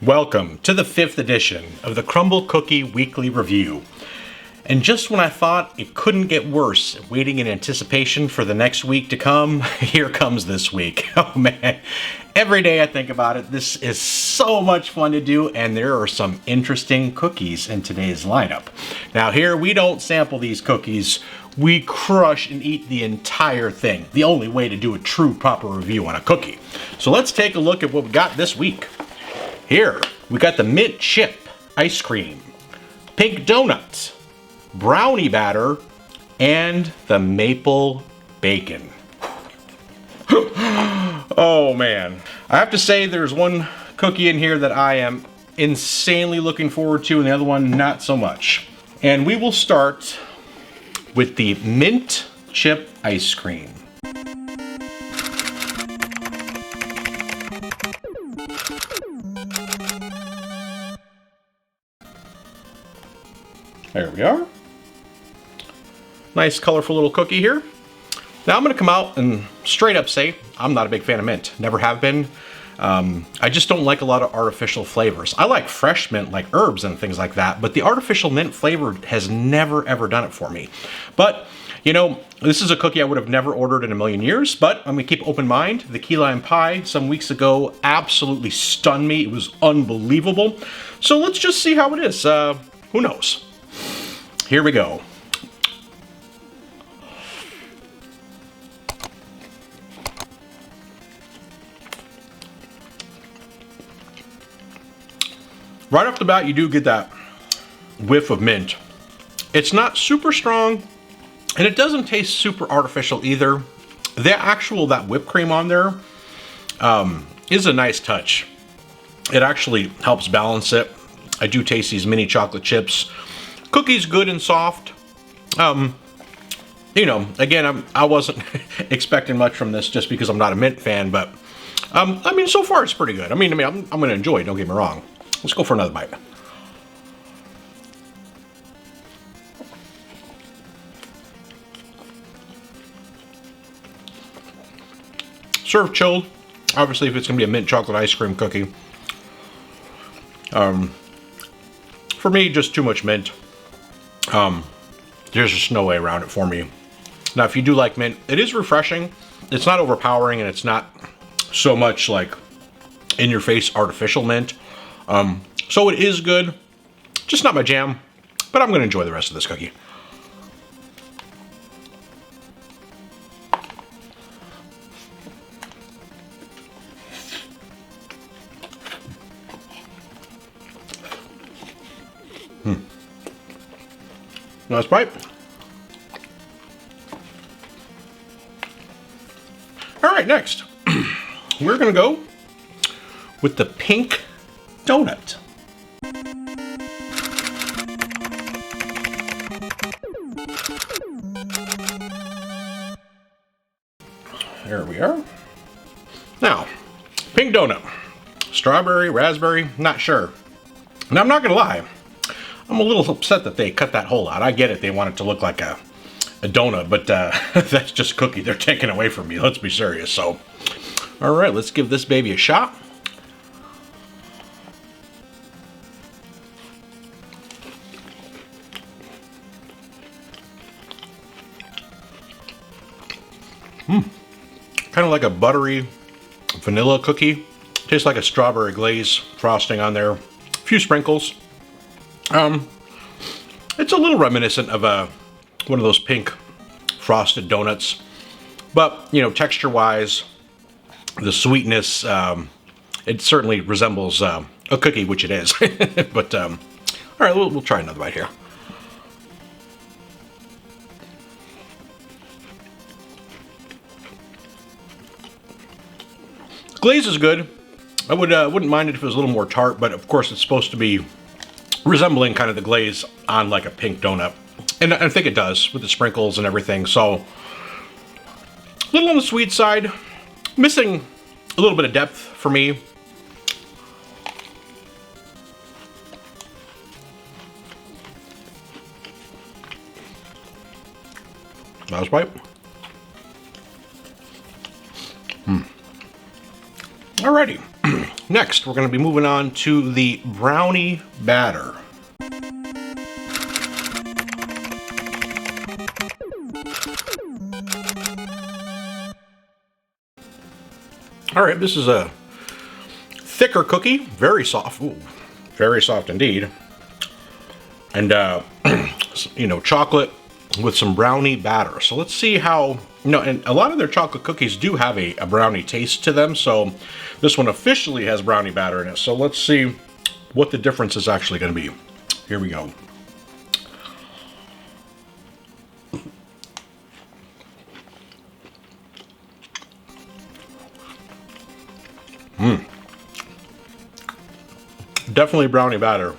Welcome to the 5th edition of the Crumbl Cookie Weekly Review. And just when I thought it couldn't get worse, waiting in anticipation for the next week to come, here comes this week. Oh man, every day I think about it, this is so much fun to do, and there are some interesting cookies in today's lineup. Now here, we don't sample these cookies, we crush and eat the entire thing. The only way to do a true proper review on a cookie. So let's take a look at what we got this week. Here, we got the mint chip ice cream, pink donuts, brownie batter, and the maple bacon. Oh man. I have to say there's one cookie in here that I am insanely looking forward to and the other one not so much. And we will start with the mint chip ice cream. There we are. Nice colorful little cookie here. Now I'm gonna come out and straight up say, I'm not a big fan of mint. Never have been. I just don't like a lot of artificial flavors. I like fresh mint, like herbs and things like that, but the artificial mint flavor has never ever done it for me. But, you know, this is a cookie I would have never ordered in a million years, but I'm gonna keep open mind. The key lime pie some weeks ago absolutely stunned me. It was unbelievable. So let's just see how it is. Who knows? Here we go. Right off the bat, you do get that whiff of mint. It's not super strong, and it doesn't taste super artificial either. That whipped cream on there is a nice touch. It actually helps balance it. I do taste these mini chocolate chips. Cookie's good and soft. You know, again, I wasn't expecting much from this just because I'm not a mint fan, but I mean, so far it's pretty good. I mean, I'm gonna enjoy it, don't get me wrong. Let's go for another bite. Served chilled. Obviously, if it's gonna be a mint chocolate ice cream cookie. For me, just too much mint. There's just no way around it for me. Now, if you do like mint, it is refreshing. It's not overpowering, and it's not so much like in-your-face artificial mint. So it is good. Just not my jam, but I'm gonna enjoy the rest of this cookie. Nice bite. All right, next, we're gonna go with the pink donut. There we are. Now, pink donut. Strawberry, raspberry, not sure. Now, I'm not gonna lie. I'm a little upset that they cut that hole out. I get it, they want it to look like a donut, but that's just cookie they're taking away from me. Let's be serious. So, all right, let's give this baby a shot. Kind of like a buttery vanilla cookie. Tastes like a strawberry glaze frosting on there. A few sprinkles. It's a little reminiscent of one of those pink frosted donuts, but you know, texture-wise, the sweetness, it certainly resembles a cookie, which it is. But all right, we'll try another bite here. Glaze is good. I wouldn't mind it if it was a little more tart, but of course it's supposed to be resembling kind of the glaze on like a pink donut. And I think it does with the sprinkles and everything. So a little on the sweet side, missing a little bit of depth for me. Last bite. Alrighty. Next, we're going to be moving on to the brownie batter. All right, this is a thicker cookie, very soft. Ooh, very soft indeed. And, you know, chocolate with some brownie batter. So let's see how, you know, and a lot of their chocolate cookies do have a brownie taste to them. So this one officially has brownie batter in it. So let's see what the difference is actually going to be. Here we go. Definitely brownie batter.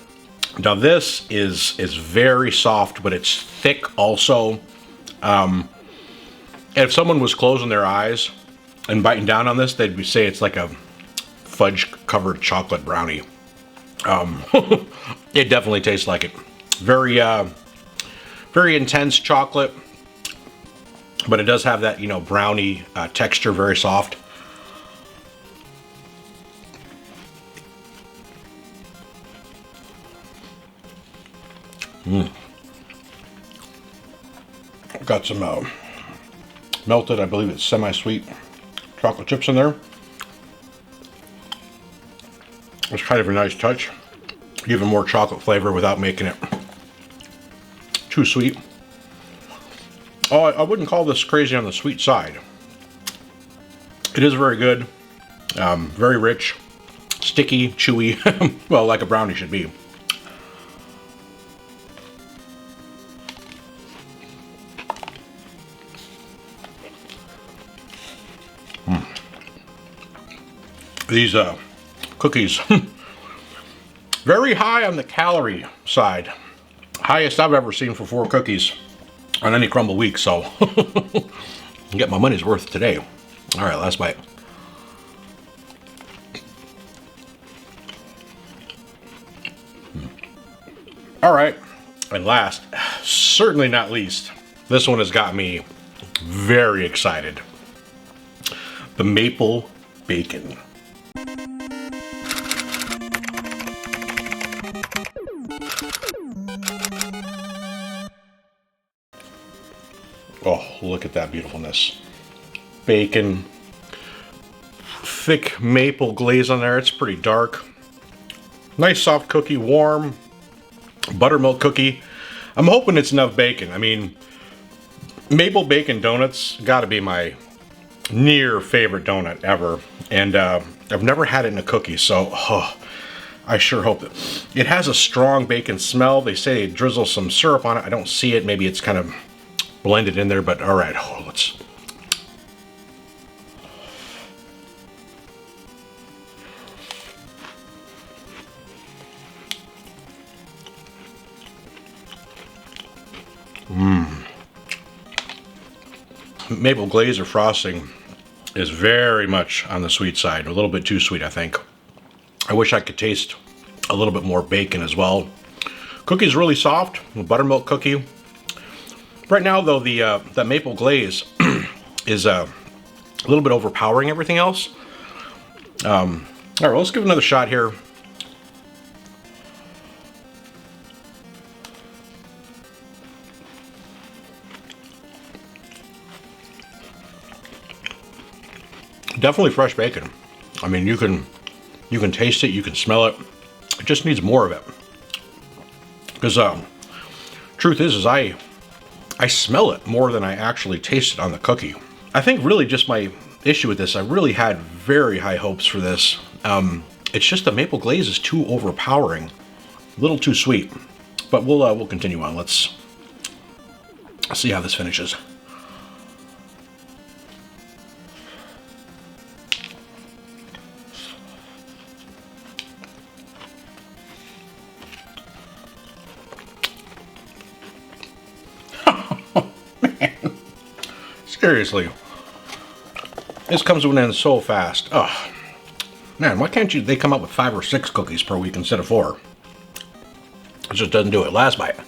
Now this is very soft, but it's thick also. If someone was closing their eyes and biting down on this, they'd say it's like a fudge-covered chocolate brownie. It definitely tastes like it. Very, very intense chocolate, but it does have that, you know, brownie texture, very soft. Got some melted, I believe it's semi-sweet chocolate chips in there. It's kind of a nice touch. Even more chocolate flavor without making it too sweet. Oh, I wouldn't call this crazy on the sweet side. It is very good, very rich, sticky, chewy, well, like a brownie should be. These cookies, very high on the calorie side. Highest I've ever seen for 4 cookies on any Crumbl week, so get my money's worth today. All right, last bite. All right, and last, certainly not least, this one has got me very excited. The maple bacon. Oh, look at that beautifulness. Bacon, thick maple glaze on there. It's pretty dark. Nice soft cookie, warm. Buttermilk cookie. I'm hoping it's enough bacon. I mean, maple bacon donuts gotta be my near favorite donut ever. And I've never had it in a cookie, so I sure hope that. It has a strong bacon smell. They say they drizzle some syrup on it. I don't see it. Maybe it's kind of blended in there, but all right, let's. Maple glaze or frosting is very much on the sweet side, a little bit too sweet, I think. I wish I could taste a little bit more bacon as well. Cookie's really soft, buttermilk cookie. Right now, though, the maple glaze is a little bit overpowering everything else. All right, well, let's give it another shot here. Definitely fresh bacon. I mean, you can taste it, you can smell it. It just needs more of it. Because truth is I smell it more than I actually taste it on the cookie. I think really just my issue with this, I really had very high hopes for this. It's just the maple glaze is too overpowering, a little too sweet. But we'll continue on. Let's see how this finishes. Seriously, this comes to an end so fast. Oh, man, why can't they come up with 5 or 6 cookies per week instead of 4? It just doesn't do it. Last bite.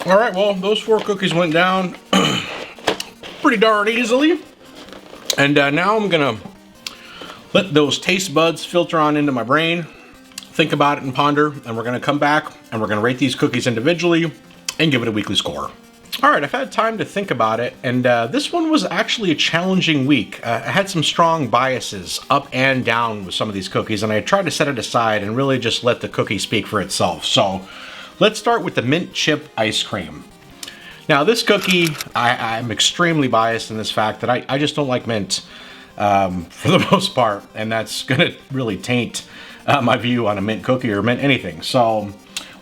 All right, well, those 4 cookies went down pretty darn easily. And now I'm gonna let those taste buds filter on into my brain, think about it and ponder, and we're gonna come back and we're gonna rate these cookies individually and give it a weekly score. All right, I've had time to think about it, and this one was actually a challenging week. I had some strong biases up and down with some of these cookies, and I tried to set it aside and really just let the cookie speak for itself. So let's start with the mint chip ice cream. Now this cookie, I'm extremely biased in this fact that I just don't like mint for the most part, and that's gonna really taint my view on a mint cookie or mint anything. So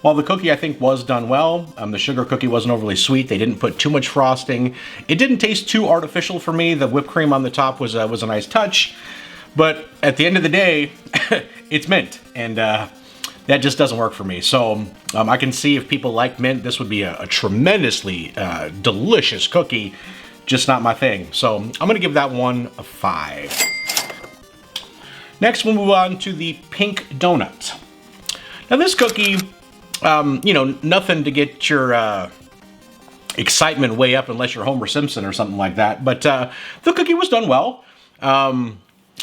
while the cookie I think was done well, the sugar cookie wasn't overly sweet, they didn't put too much frosting, it didn't taste too artificial for me, the whipped cream on the top was a nice touch, but at the end of the day, it's mint, and that just doesn't work for me. So I can see if people like mint, this would be a tremendously delicious cookie, just not my thing. So I'm gonna give that one a 5. Next, we'll move on to the pink donut. Now this cookie, you know, nothing to get your excitement way up unless you're Homer Simpson or something like that, but the cookie was done well.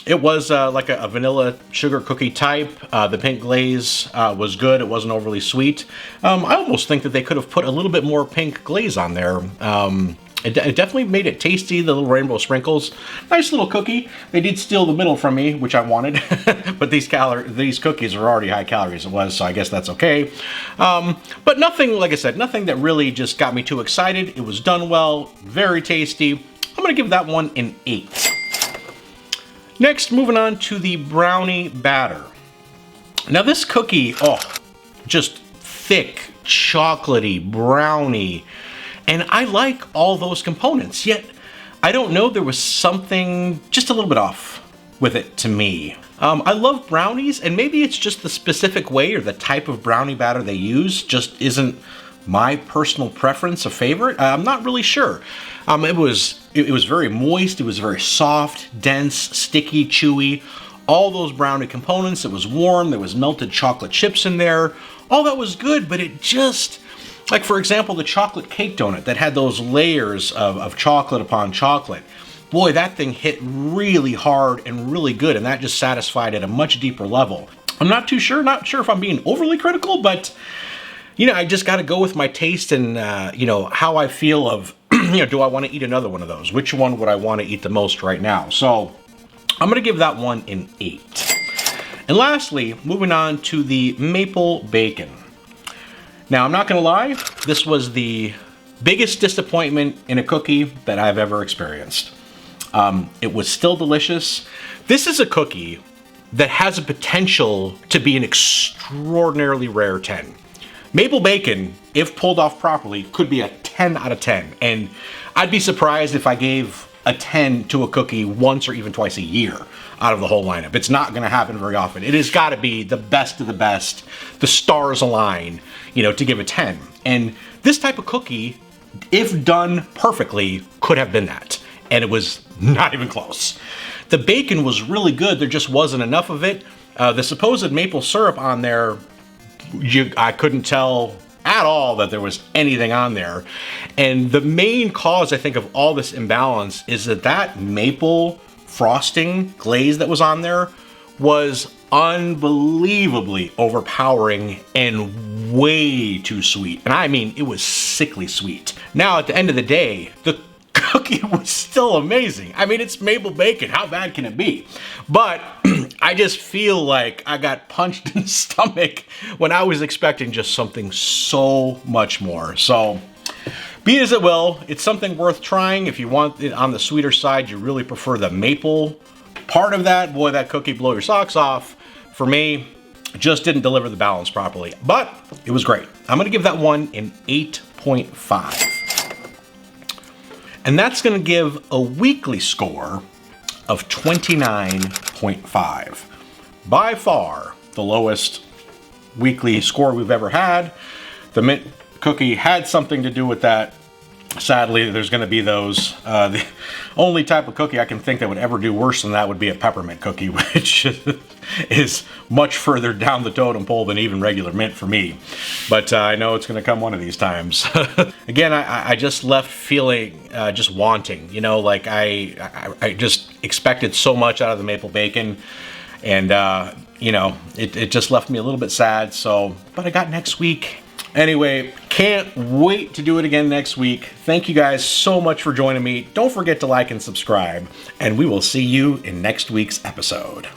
It was like a vanilla sugar cookie type. The pink glaze was good. It wasn't overly sweet. I almost think that they could have put a little bit more pink glaze on there. It definitely made it tasty, the little rainbow sprinkles. Nice little cookie. They did steal the middle from me, which I wanted, but these cookies are already high calories, it was, so I guess that's okay. But nothing, like I said, nothing that really just got me too excited. It was done well, very tasty. I'm gonna give that one an 8. Next, moving on to the brownie batter. Now this cookie, oh, just thick, chocolatey, brownie, and I like all those components, yet I don't know, there was something just a little bit off with it to me. I love brownies, and maybe it's just the specific way or the type of brownie batter they use just isn't my personal preference, a favorite. I'm not really sure. It was very moist, it was very soft, dense, sticky, chewy. All those brownie components, it was warm, there was melted chocolate chips in there. All that was good, but it just, like for example, the chocolate cake donut that had those layers of chocolate upon chocolate. Boy, that thing hit really hard and really good, and that just satisfied at a much deeper level. I'm not sure if I'm being overly critical, but you know, I just got to go with my taste and, you know, how I feel of, you know, do I want to eat another one of those? Which one would I want to eat the most right now? So I'm going to give that one an 8. And lastly, moving on to the maple bacon. Now, I'm not going to lie, this was the biggest disappointment in a cookie that I've ever experienced. It was still delicious. This is a cookie that has a potential to be an extraordinarily rare 10. Maple bacon, if pulled off properly, could be a 10 out of 10. And I'd be surprised if I gave a 10 to a cookie once or even twice a year out of the whole lineup. It's not gonna happen very often. It has gotta be the best of the best, the stars align, you know, to give a 10. And this type of cookie, if done perfectly, could have been that. And it was not even close. The bacon was really good, there just wasn't enough of it. The supposed maple syrup on there, I couldn't tell at all that there was anything on there. And the main cause, I think, of all this imbalance is that maple frosting glaze that was on there was unbelievably overpowering and way too sweet. And I mean, it was sickly sweet. Now, at the end of the day, the cookie was still amazing. I mean, it's maple bacon. How bad can it be? But I just feel like I got punched in the stomach when I was expecting just something so much more. So, be it as it will, it's something worth trying. If you want it on the sweeter side, you really prefer the maple part of that, boy, that cookie blow your socks off. For me, just didn't deliver the balance properly, but it was great. I'm gonna give that one an 8.5. And that's gonna give a weekly score of 29.5. By far the lowest weekly score we've ever had. The mint cookie had something to do with that. sadly, there's going to be those. The only type of cookie I can think that would ever do worse than that would be a peppermint cookie, which is much further down the totem pole than even regular mint for me. But I know it's going to come one of these times. Again, I just left feeling just wanting. You know, like I just expected so much out of the maple bacon, and you know, it just left me a little bit sad. So, but I got next week. Anyway, can't wait to do it again next week. Thank you guys so much for joining me. Don't forget to like and subscribe, and we will see you in next week's episode.